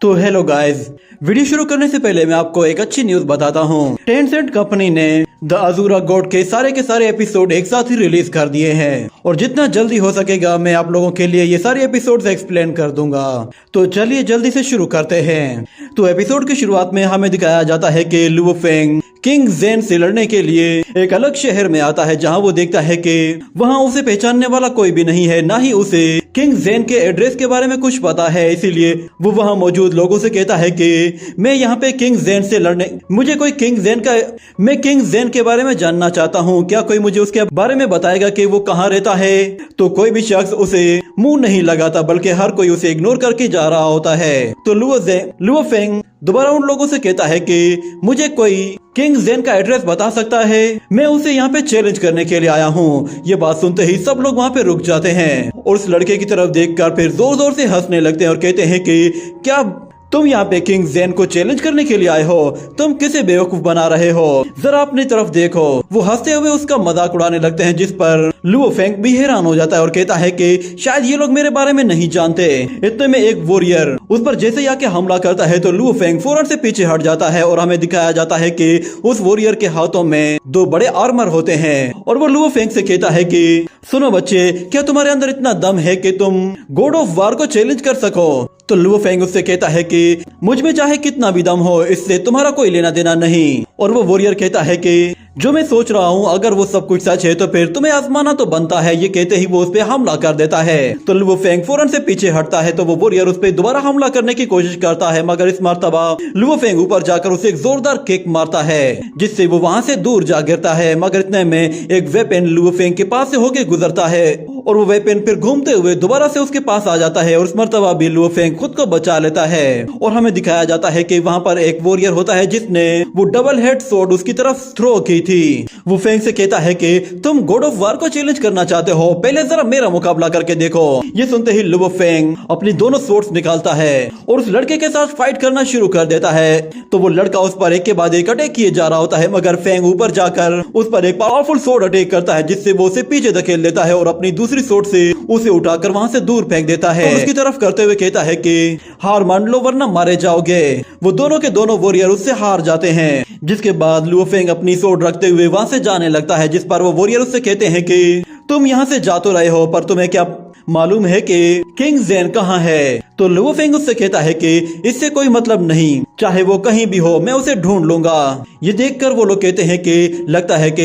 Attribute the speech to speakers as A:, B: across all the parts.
A: तो hello guys, video शुरू करने से पहले मैं आपको एक अच्छी न्यूज बताता हूँ। टेंसेंट कंपनी ने द अज़ूरा गॉड के सारे एपिसोड एक साथ ही रिलीज कर दिए हैं और जितना जल्दी हो सकेगा मैं आप लोगों के लिए ये सारे एपिसोड्स एक्सप्लेन कर दूंगा। तो चलिए जल्दी से शुरू करते हैं। तो एपिसोड की शुरुआत में हमें दिखाया जाता है कि लुओ फेंग किंग जेन से लड़ने के लिए एक अलग शहर में आता है, जहां वो देखता है कि वहां उसे पहचानने वाला कोई भी नहीं है, ना ही उसे किंग जेन के एड्रेस के बारे में कुछ पता है। इसीलिए वो वहां मौजूद लोगों से कहता है कि मैं यहाँ पे किंग जेन से लड़ने, मुझे कोई मैं किंग जेन के बारे में जानना चाहता हूँ, क्या कोई मुझे उसके बारे में बताएगा कि वो कहाँ रहता है। तो कोई भी शख्स उसे मुंह नहीं लगाता, बल्कि हर कोई उसे इग्नोर करके जा रहा होता है। तो लुओ फेंग दोबारा उन लोगों से कहता है कि मुझे कोई किंग जेन का एड्रेस बता सकता है, मैं उसे यहाँ पे चैलेंज करने के लिए आया हूँ। ये बात सुनते ही सब लोग वहाँ पे रुक जाते हैं और उस लड़के की तरफ देखकर फिर जोर जोर से हंसने लगते हैं और कहते हैं कि क्या तुम यहाँ पे किंग जेन को चैलेंज करने के लिए आए हो? तुम किसे बेवकूफ बना रहे हो? जरा अपनी तरफ देखो। वो हंसते हुए उसका मजाक उड़ाने लगते हैं, जिस पर लुओ फेंग भी हैरान हो जाता है और कहता है कि शायद ये लोग मेरे बारे में नहीं जानते। इतने में एक वॉरियर उस पर जैसे ही आके हमला करता है तो लुओ फेंग फौरन से पीछे हट जाता है और हमें दिखाया जाता है कि उस वॉरियर के हाथों में दो बड़े आर्मर होते हैं और वो लुओ फेंग से कहता है कि सुनो बच्चे, क्या तुम्हारे अंदर इतना दम है कि तुम गॉड ऑफ वार को चैलेंज कर सको? तो लुओ फेंग उससे कहता है कि मुझ में चाहे कितना भी दम हो, इससे तुम्हारा कोई लेना देना नहीं। और वो वॉरियर कहता है कि जो मैं सोच रहा हूँ, अगर वो सब कुछ सच है तो फिर तुम्हें आजमाना तो बनता है। ये कहते ही वो उस पे हमला कर देता है। तो लुओ फेंग फौरन से पीछे हटता है तो वो वॉरियर उस पे दोबारा हमला करने की कोशिश करता है, मगर इस मर्तबा लुओ फेंग ऊपर जाकर उसे एक जोरदार किक मारता है, जिससे वो वहां से दूर जा गिरता है। मगर इतने में एक वेपन लुओ फेंग के पास से होके गुजरता है और वो वेपन फिर घूमते हुए दोबारा से उसके पास आ जाता है और उस मर्तबा भी लुओ फेंग खुद को बचा लेता है। और हमें दिखाया जाता है कि वहां पर एक वॉरियर होता है जिसने वो डबल हेड स्वॉर्ड उसकी तरफ थ्रो की थी। वो फेंग से कहता है कि तुम गॉड ऑफ वार को चैलेंज करना चाहते हो, पहले जरा मेरा मुकाबला करके देखो। ये सुनते ही लुओ फेंग अपनी दोनों स्वॉर्ड्स निकालता है और उस लड़के के साथ फाइट करना शुरू कर देता है। तो वो लड़का उस पर एक के बाद एक अटैक किए जा रहा होता है, मगर फेंग ऊपर जाकर उस पर एक पावरफुल स्वॉर्ड अटैक करता है, जिससे वो उसे पीछे धकेल देता है और अपनी दूसरी स्वॉर्ड से उसे उठाकर वहां से दूर फेंक देता है। उसकी तरफ करते हुए कहता है कि हार मान लो वरना मारे जाओगे। वो दोनों के दोनों वॉरियर उससे हार जाते हैं, जिसके बाद लुओ फेंग अपनी स्वॉर्ड रखते हुए वहां से जाने लगता है, जिस पर वो वॉरियर उससे कहते हैं कि तुम यहाँ से जा तो रहे हो, पर तुम्हें क्या मालूम है कि किंग जेन कहाँ है? तो लुओ फेंग उससे कहता है कि इससे कोई मतलब नहीं, चाहे वो कहीं भी हो मैं उसे ढूंढ लूंगा। ये देखकर वो लोग कहते हैं कि लगता है कि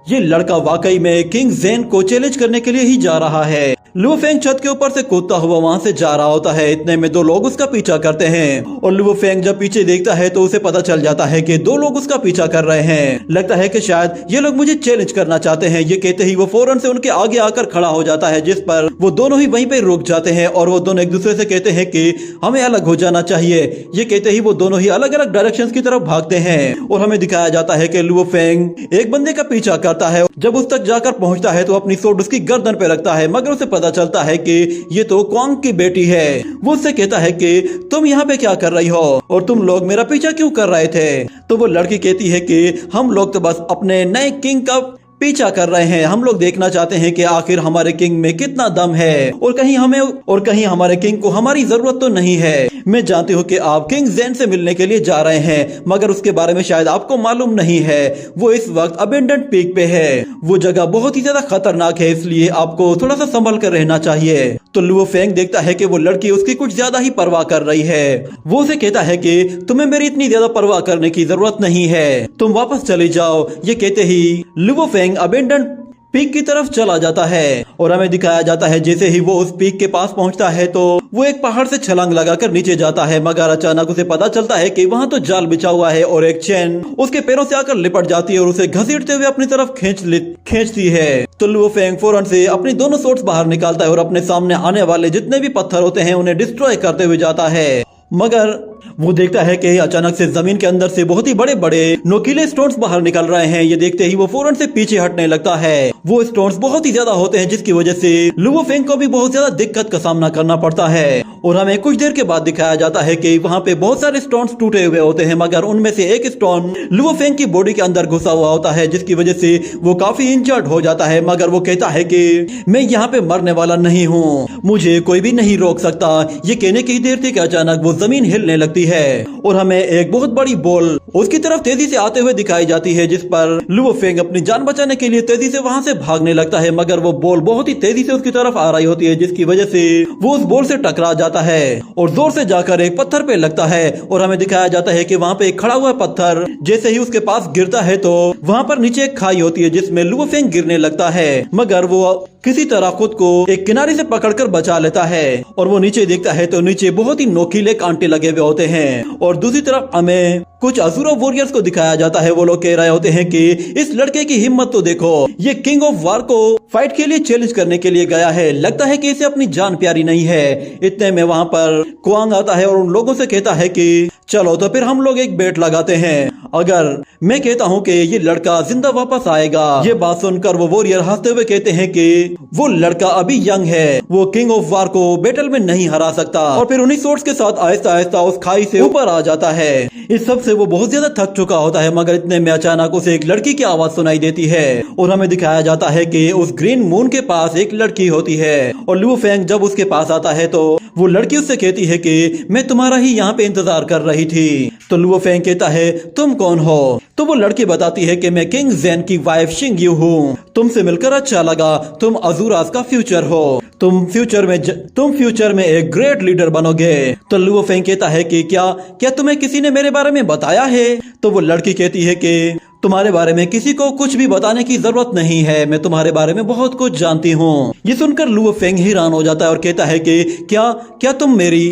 A: ये लड़का वाकई में किंग जेन को चैलेंज करने के लिए ही जा रहा है। लुओ फेंग छत के ऊपर से कूदता हुआ वहां से जा रहा होता है। इतने में दो लोग उसका पीछा करते हैं और लुओ फेंग जब पीछे देखता है तो उसे पता चल जाता है कि दो लोग उसका पीछा कर रहे हैं। लगता है कि शायद ये लोग मुझे चैलेंज करना चाहते हैं। ये कहते ही वो फौरन से उनके आगे आकर खड़ा हो जाता है, जिस पर वो दोनों ही वहीं पे रुक जाते हैं और वो दोनों एक दूसरे से कहते हैं कि हमें अलग हो जाना चाहिए। ये कहते ही वो दोनों ही अलग अलग डायरेक्शंस की तरफ भागते हैं और हमें दिखाया जाता है कि लुओ फेंग एक बंदे का पीछा करता है। जब उस तक जाकर पहुंचता है तो अपनी स्वॉर्ड उसकी गर्दन पे रखता है, मगर उसे पता चलता है कि ये तो क्वांग की बेटी है। वो उससे कहता है कि तुम यहाँ पे क्या कर रही हो और तुम लोग मेरा पीछा क्यों कर रहे थे? तो वो लड़की कहती है कि हम लोग तो बस अपने नए किंग का पीछा कर रहे हैं, हम लोग देखना चाहते हैं कि आखिर हमारे किंग में कितना दम है और कहीं हमारे किंग को हमारी जरूरत तो नहीं है। मैं जानती हूँ कि आप किंग जेन से मिलने के लिए जा रहे हैं, मगर उसके बारे में शायद आपको मालूम नहीं है, वो इस वक्त अबेंडेंट पीक पे है। वो जगह बहुत ही ज्यादा खतरनाक है, इसलिए आपको थोड़ा सा संभल कर रहना चाहिए। तो लुओ फेंग देखता है कि वो लड़की उसकी कुछ ज्यादा ही परवाह कर रही है। वो उसे कहता है कि तुम्हें मेरी इतनी ज्यादा परवाह करने की जरूरत नहीं है, तुम वापस चली जाओ। ये कहते ही लुओ फेंग अबेंडेंट पीक की तरफ चला जाता है और हमें दिखाया जाता है जैसे ही वो उस पीक के पास पहुंचता है तो वो एक पहाड़ से छलांग लगाकर नीचे जाता है, मगर अचानक उसे पता चलता है कि वहां तो जाल बिछा हुआ है और एक चेन उसके पैरों से आकर लिपट जाती है और उसे घसीटते हुए अपनी तरफ खींचती है। तो लुओ फेंग फौरन से अपनी दोनों स्वॉर्ड्स बाहर निकालता है और अपने सामने आने वाले जितने भी पत्थर होते हैं उन्हें डिस्ट्रॉय करते हुए जाता है, मगर वो देखता है कि अचानक से जमीन के अंदर से बहुत ही बड़े बड़े नोकीले स्टोन्स बाहर निकल रहे हैं। ये देखते ही वो फौरन से पीछे हटने लगता है। वो स्टोन्स बहुत ही ज्यादा होते हैं जिसकी वजह से लुओ फेंग को भी बहुत ज्यादा दिक्कत का सामना करना पड़ता है। और हमें कुछ देर के बाद दिखाया जाता है कि वहाँ पे बहुत सारे स्टोन्स टूटे हुए होते हैं, मगर उनमें से एक स्टोन लुओ फेंग की बॉडी के अंदर घुसा हुआ होता है, जिसकी वजह से वो काफी इंजर्ड हो जाता है। मगर वो कहता है कि मैं यहाँ पे मरने वाला नहीं हूँ, मुझे कोई भी नहीं रोक सकता। ये कहने की देर थी कि अचानक वो जमीन हिलने लगती है और हमें एक बहुत बड़ी बॉल उसकी तरफ तेजी से आते हुए दिखाई जाती है, जिस पर लुओ फेंग अपनी जान बचाने के लिए तेजी से वहाँ से भागने लगता है। मगर वो बॉल बहुत ही तेजी से उसकी तरफ आ रही होती है, जिसकी वजह से वो उस बॉल से टकरा जाता है और जोर से जाकर एक पत्थर पे लगता है। और हमें दिखाया जाता है कि वहाँ पे एक खड़ा हुआ पत्थर जैसे ही उसके पास गिरता है तो वहाँ पर नीचे एक खाई होती है जिसमें लुओ फेंग गिरने लगता है, मगर वो किसी तरह खुद को एक किनारे से पकड़कर बचा लेता है। और वो नीचे देखता है तो नीचे बहुत ही नोकीले कांटे लगे हुए होते हैं। और दूसरी तरफ हमें कुछ असुरा वॉरियर्स को दिखाया जाता है। वो लोग कह रहे होते हैं कि इस लड़के की हिम्मत तो देखो, ये किंग ऑफ वार को फाइट के लिए चैलेंज करने के लिए गया है, लगता है कि इसे अपनी जान प्यारी नहीं है। इतने में वहाँ पर कुआंग आता है और उन लोगों से कहता है कि चलो तो फिर हम लोग एक बेट लगाते हैं, अगर मैं कहता हूँ कि ये लड़का जिंदा वापस आएगा। ये बात सुनकर वो वॉरियर हंसते हुए कहते हैं कि वो लड़का अभी यंग है, वो किंग ऑफ वार को बैटल में नहीं हरा सकता। और फिर उन्हीं शॉट्स के साथ आहिस्ता आहिस्ता उस खाई से ऊपर आ जाता है। इस सब से वो बहुत ज्यादा थक चुका होता है, मगर इतने में अचानक उसे एक लड़की की आवाज सुनाई देती है और हमें दिखाया जाता है कि उस ग्रीन मून के पास एक लड़की होती है। और लुओ फेंग जब उसके पास आता है तो वो लड़की उससे कहती है कि मैं तुम्हारा ही यहाँ पे इंतजार कर रही थी। तो लुओ फेंग कहता है तुम कौन हो? तो वो लड़की बताती है कि मैं किंग ज़ेन की वाइफ शिंग यू हूँ, तुमसे मिलकर अच्छा लगा, तुम अज़ूरास का फ्यूचर हो, तुम फ्यूचर में एक ग्रेट लीडर बनोगे। तो लुओ फेंग कहता है कि क्या तुम्हें किसी ने मेरे बारे में बताया है? तो वो लड़की कहती है कि तुम्हारे बारे में किसी को कुछ भी बताने की जरूरत नहीं है, मैं तुम्हारे बारे में बहुत कुछ जानती हूँ। ये सुनकर लुओ फेंग हैरान हो जाता है और कहता है कि क्या तुम मेरी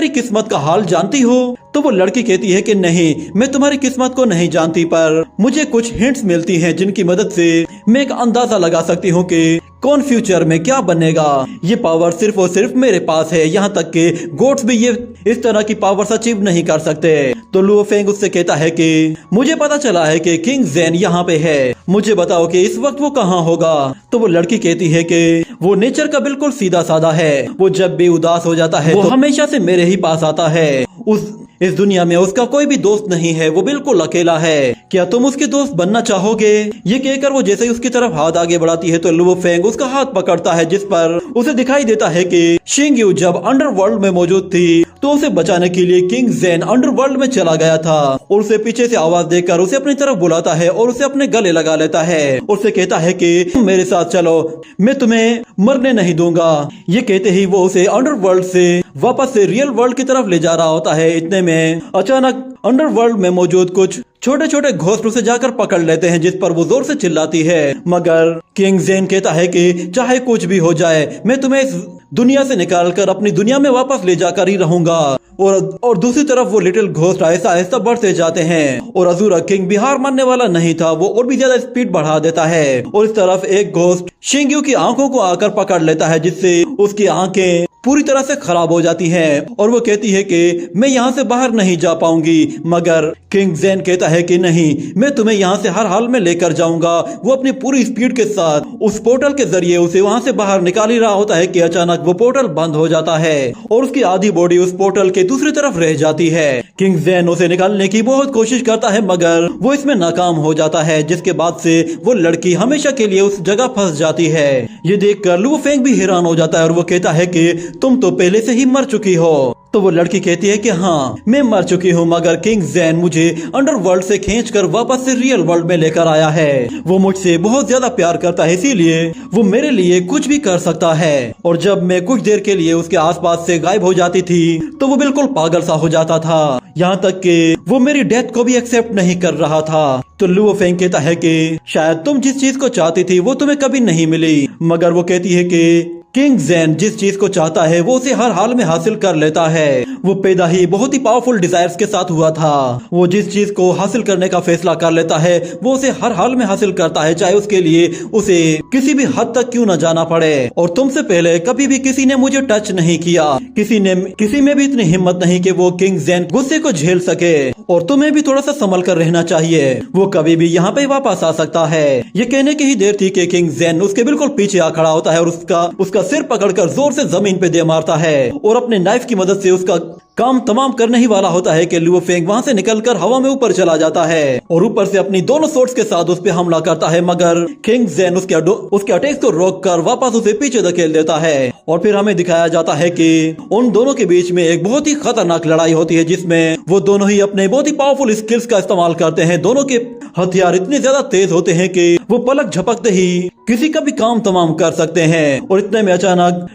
A: किस्मत का हाल जानती हो? तो वो लड़की कहती है कि नहीं, मैं तुम्हारी किस्मत को नहीं जानती, पर मुझे कुछ हिंट्स मिलती हैं जिनकी मदद से मैं एक अंदाजा लगा सकती हूँ कि कौन फ्यूचर में क्या बनेगा। ये पावर सिर्फ और सिर्फ मेरे पास है, यहाँ तक कि गोड्स भी ये इस तरह की पावर्स अचीव नहीं कर सकते। तो लुओ फेंग उससे कहता है कि मुझे पता चला है कि किंग ज़ेन यहाँ पे है, मुझे बताओ कि इस वक्त वो कहाँ होगा। तो वो लड़की कहती है कि वो नेचर का बिल्कुल सीधा साधा है, वो जब भी उदास हो जाता है वो हमेशा से मेरे ही पास आता है। इस दुनिया में उसका कोई भी दोस्त नहीं है, वो बिल्कुल अकेला है, क्या तुम उसके दोस्त बनना चाहोगे? ये कहकर वो जैसे ही उसकी तरफ हाथ आगे बढ़ाती है तो लुओ फेंग उसका हाथ पकड़ता है, जिस पर उसे दिखाई देता है कि शिंग यू जब अंडरवर्ल्ड में मौजूद थी तो उसे बचाने के लिए किंग ज़ेन अंडरवर्ल्ड में चला गया था। और उसे पीछे से आवाज देकर उसे अपनी तरफ बुलाता है और उसे अपने गले लगा लेता है। उसे कहता है कि तुम मेरे साथ चलो, मैं तुम्हें मरने नहीं दूंगा। ये कहते ही वो उसे अंडरवर्ल्ड से वापस से रियल वर्ल्ड की तरफ ले जा रहा होता है। इतने में अचानक अंडरवर्ल्ड में मौजूद कुछ छोटे छोटे घोस्ट उसे जाकर पकड़ लेते हैं, जिस पर वो जोर से चिल्लाती है। मगर किंग ज़ेन कहता है कि चाहे कुछ भी हो जाए, मैं तुम्हें इस दुनिया से निकालकर अपनी दुनिया में वापस ले जाकर ही रहूंगा। और दूसरी तरफ वो लिटिल घोस्ट आहिस्ता आहिस्ता बढ़ते जाते हैं और अज़ूरा किंग भी हार मानने वाला नहीं था, वो और भी ज्यादा स्पीड बढ़ा देता है। और इस तरफ एक घोस्ट शिंग यू की आंखों को आकर पकड़ लेता है, जिससे उसकी आंखें पूरी तरह से खराब हो जाती हैं। और वो कहती है कि मैं यहाँ से बाहर नहीं जा पाऊंगी। मगर किंग ज़ेन कहता है कि नहीं, मैं तुम्हें यहाँ से हर हाल में लेकर जाऊंगा। वो अपनी पूरी स्पीड के साथ उस पोर्टल के जरिए उसे वहाँ से बाहर निकाल ही रहा होता है कि अचानक वो पोर्टल बंद हो जाता है और उसकी आधी बॉडी उस पोर्टल के दूसरी तरफ रह जाती है। किंग ज़ेन उसे निकालने की बहुत कोशिश करता है, मगर वो इसमें नाकाम हो जाता है, जिसके बाद से वो लड़की हमेशा के लिए उस जगह फंस जाती है। ये देखकर लुओ फेंग भी हैरान हो जाता है और वो कहता है कि तुम तो पहले से ही मर चुकी हो। तो वो लड़की कहती है कि हाँ, मैं मर चुकी हूँ, मगर किंग ज़ेन मुझे अंडरवर्ल्ड से खींचकर वापस से रियल वर्ल्ड में लेकर आया है। वो मुझसे बहुत ज्यादा प्यार करता है, इसीलिए वो मेरे लिए कुछ भी कर सकता है। और जब मैं कुछ देर के लिए उसके आसपास से गायब हो जाती थी तो वो बिल्कुल पागल सा हो जाता था, यहाँ तक कि वो मेरी डेथ को भी एक्सेप्ट नहीं कर रहा था। तो लुओ फेंग कहता है कि शायद तुम जिस चीज को चाहती थी वो तुम्हें कभी नहीं मिली। मगर वो कहती है कि किंग ज़ेन जिस चीज को चाहता है वो उसे हर हाल में हासिल कर लेता है। वो पैदा ही बहुत ही पावरफुल डिजायर्स के साथ हुआ था। वो जिस चीज को हासिल करने का फैसला कर लेता है वो उसे हर हाल में हासिल करता है, चाहे उसके लिए उसे किसी भी हद तक क्यों न जाना पड़े। और तुमसे पहले कभी भी किसी ने मुझे टच नहीं किया, किसी में भी इतनी हिम्मत नहीं कि वो किंग ज़ेन गुस्से को झेल सके। और तुम्हें भी थोड़ा सा संभल कर रहना चाहिए, वो कभी भी यहाँ पे वापस आ सकता है। ये कहने की ही देर थी कि किंग ज़ेन उसके बिल्कुल पीछे आ खड़ा होता है और उसका सिर पकड़कर जोर से जमीन पे दे मारता है और अपने नाइफ की मदद से उसका काम तमाम करने ही वाला होता है कि लुओ फेंग वहाँ से निकलकर हवा में ऊपर चला जाता है और ऊपर से अपनी दोनों सोर्ड्स के साथ उस पे हमला करता है, मगर किंग ज़ेन उसके अटैक को रोककर वापस उसे पीछे धकेल देता है। और फिर हमें दिखाया जाता है कि उन दोनों के बीच में एक बहुत ही खतरनाक लड़ाई होती है जिसमें वो दोनों ही अपने बहुत ही पावरफुल स्किल्स का इस्तेमाल करते हैं। दोनों के हथियार इतने ज्यादा तेज होते हैं कि वो पलक झपकते ही किसी का भी काम तमाम कर सकते हैं। और इतने में अचानक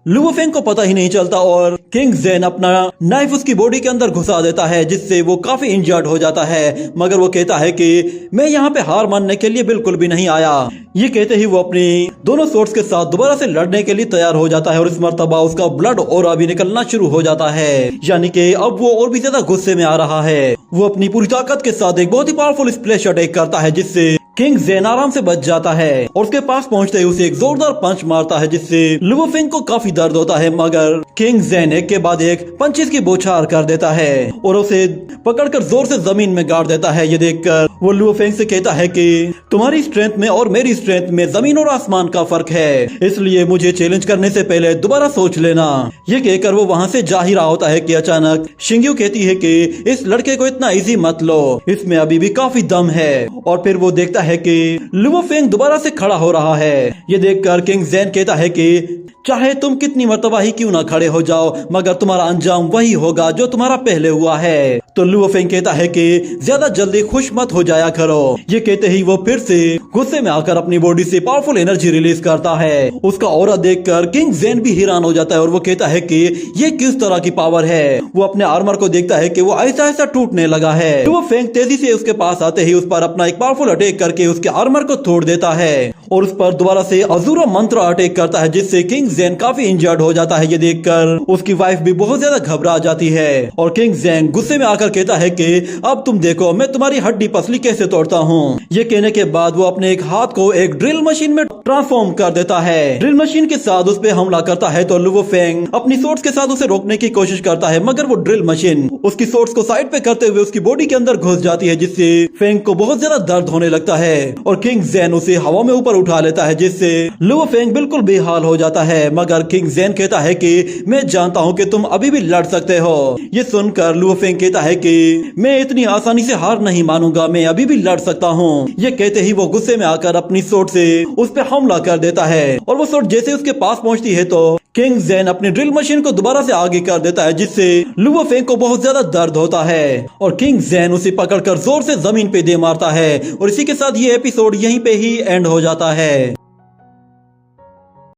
A: लुओ फेंग को पता ही नहीं चलता और किंग ज़ेन अपना नाइफ उसकी बॉडी के अंदर घुसा देता है जिससे वो काफी इंजर्ड हो जाता है, मगर वो कहता है कि मैं यहाँ पे हार मानने के लिए बिल्कुल भी नहीं आया। ये कहते ही वो अपनी दोनों सोर्ड्स के साथ दोबारा से लड़ने के लिए तैयार हो जाता है और इस मर्तबा उसका ब्लड और अभी निकलना शुरू हो जाता है, यानी कि अब वो और भी ज्यादा गुस्से में आ रहा है। वो अपनी पूरी ताकत के साथ एक बहुत ही पावरफुल स्प्लैश अटैक करता है जिससे किंग ज़ेन आराम से बच जाता है और उसके पास पहुंचते ही उसे एक जोरदार पंच मारता है जिससे लुओ फेंग को काफी दर्द होता है, मगर किंग ज़ेन एक के बाद एक पंचेस की बौछार कर देता है और उसे पकड़कर जोर से जमीन में गाड़ देता है। ये देखकर वो लुओ फेंग से कहता है कि तुम्हारी स्ट्रेंथ में और मेरी स्ट्रेंथ में जमीन और आसमान का फर्क है, इसलिए मुझे चैलेंज करने से पहले दोबारा सोच लेना। ये कहकर वो वहाँ से जा ही रहा होता है कि अचानक शिंग्यू कहती है कि इस लड़के को इतना इजी मत लो, इसमें अभी भी काफी दम है। और फिर वो देखता है कि लुओ फेंग दोबारा से खड़ा हो रहा है। ये देखकर किंग ज़ेन कहता है कि चाहे तुम कितनी मर्तबा ही क्यों ना खड़े हो जाओ, मगर तुम्हारा अंजाम वही होगा जो तुम्हारा पहले हुआ है। तो लुओ फेंग कहता है कि ज्यादा जल्दी खुश मत हो जाया करो। ये कहते ही वो फिर से गुस्से में आकर अपनी बॉडी से पावरफुल एनर्जी रिलीज करता है। उसका ऑरा देखकर किंग ज़ेन भी हैरान हो जाता है और वो कहता है कि ये किस तरह की पावर है। वो अपने आर्मर को देखता है कि वो ऐसा ऐसा टूटने लगा है। लुओ फेंग तेजी से उसके पास आते ही उस पर अपना एक पावरफुल अटैक करके उसके आर्मर को तोड़ देता है और उस पर दोबारा से अज़ूरा मंत्र अटैक करता है जिससे किंग ज़ेन काफी इंजर्ड हो जाता है। ये देखकर उसकी वाइफ भी बहुत ज्यादा घबरा जाती है और किंग ज़ेन गुस्से में आकर कहता है कि अब तुम देखो मैं तुम्हारी हड्डी पसली कैसे तोड़ता हूँ। ये कहने के बाद वो अपने एक हाथ को एक ड्रिल मशीन में ट्रांसफॉर्म कर देता है। ड्रिल मशीन के साथ उस पे हमला करता है तो लुओ फेंग अपनी सोर्ड्स के साथ उसे रोकने की कोशिश करता है, मगर वो ड्रिल मशीन उसकी सोर्ड्स को साइड पे करते हुए उसकी बॉडी के अंदर घुस जाती है जिससे फेंग को बहुत ज्यादा दर्द होने लगता है और किंग ज़ेन उसे हवा में ऊपर उठा लेता है जिससे लुओ फेंग बिल्कुल बेहाल हो जाता है। मगर किंग ज़ेन कहता है कि मैं जानता हूँ कि तुम अभी भी लड़ सकते हो। ये सुनकर लुओ फेंग कहता है कि मैं इतनी आसानी से हार नहीं मानूंगा, मैं अभी भी लड़ सकता हूँ। ये कहते ही वो गुस्से में आकर अपनी सोर्ड से उस पे हमला कर देता है और वो सोर्ड जैसे उसके पास पहुंचती है तो किंग ज़ेन अपनी ड्रिल मशीन को दोबारा से आगे कर देता है जिससे लुओ फेंग को बहुत ज्यादा दर्द होता है और किंग ज़ेन उसे पकड़कर जोर से जमीन पे दे मारता है। और इसी के साथ ये एपिसोड यहीं पे ही एंड हो जाता है।